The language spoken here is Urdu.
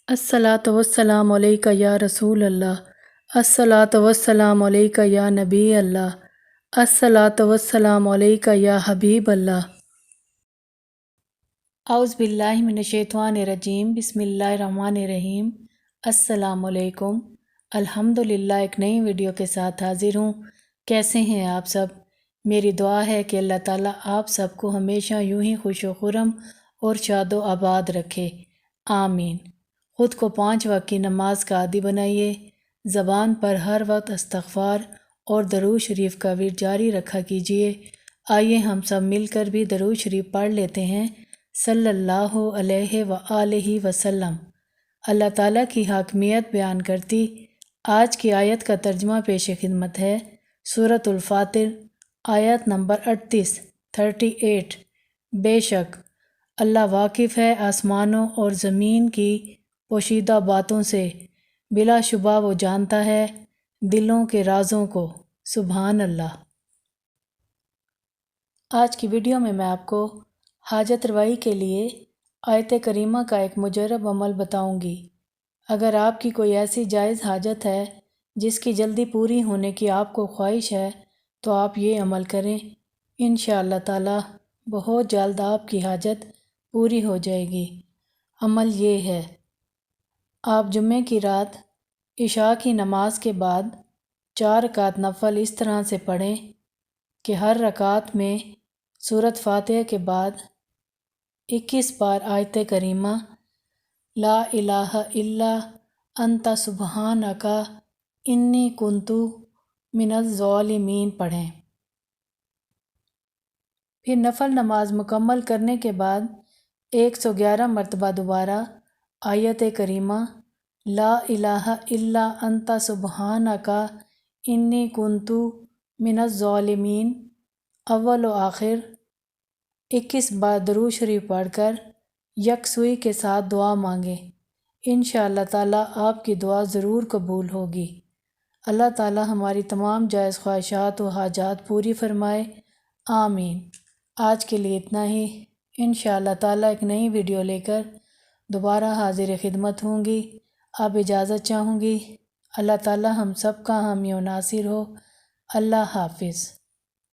الصلاۃ والسلام علیکہ یا رسول اللہ، الصلاۃ والسلام علیکہ یا نبی اللہ، الصلاۃ والسلام علیکہ یا حبیب اللہ۔ اعوذ باللہ من الشیطان الرجیم، بسم اللہ الرحمن الرحیم۔ السلام علیکم۔ الحمدللہ ایک نئی ویڈیو کے ساتھ حاضر ہوں۔ کیسے ہیں آپ سب؟ میری دعا ہے کہ اللہ تعالیٰ آپ سب کو ہمیشہ یوں ہی خوش و خرم اور شاد و آباد رکھے، آمین۔ خود کو 5 وقت کی نماز کا عادی بنائیے، زبان پر ہر وقت استغفار اور درود شریف کا ورد جاری رکھا کیجیے۔ آئیے ہم سب مل کر بھی درود شریف پڑھ لیتے ہیں، صلی اللہ علیہ وآلہ وسلم۔ اللہ تعالیٰ کی حاکمیت بیان کرتی آج کی آیت کا ترجمہ پیش خدمت ہے۔ سورۃ الفاتر، آیت نمبر 38۔ بے شک اللہ واقف ہے آسمانوں اور زمین کی پوشیدہ باتوں سے، بلا شبہ وہ جانتا ہے دلوں کے رازوں کو، سبحان اللہ۔ آج کی ویڈیو میں آپ کو حاجت روائی کے لیے آیت کریمہ کا ایک مجرب عمل بتاؤں گی۔ اگر آپ کی کوئی ایسی جائز حاجت ہے جس کی جلدی پوری ہونے کی آپ کو خواہش ہے تو آپ یہ عمل کریں، انشاءاللہ تعالی بہت جلد آپ کی حاجت پوری ہو جائے گی۔ عمل یہ ہے، آپ جمعے کی رات عشاء کی نماز کے بعد 4 رکعت نفل اس طرح سے پڑھیں کہ ہر رکعت میں سورۃ فاتحہ کے بعد 21 بار آیت کریمہ لا الہ الا انت سبحانک انی کنت من الظالمین پڑھیں۔ پھر نفل نماز مکمل کرنے کے بعد 111 مرتبہ دوبارہ آیت کریمہ لا الہ الا انت سبحانک انی کنت من الظالمین اول و آخر 21 بار درود شریف پڑھ کر یکسوئی کے ساتھ دعا مانگیں۔ انشاءاللہ تعالیٰ آپ کی دعا ضرور قبول ہوگی۔ اللہ تعالیٰ ہماری تمام جائز خواہشات و حاجات پوری فرمائے، آمین۔ آج کے لیے اتنا ہی، انشاءاللہ تعالیٰ ایک نئی ویڈیو لے کر دوبارہ حاضر خدمت ہوں گی۔ اب اجازت چاہوں گی۔ اللہ تعالیٰ ہم سب کا حامی و ناصر ہو۔ اللہ حافظ۔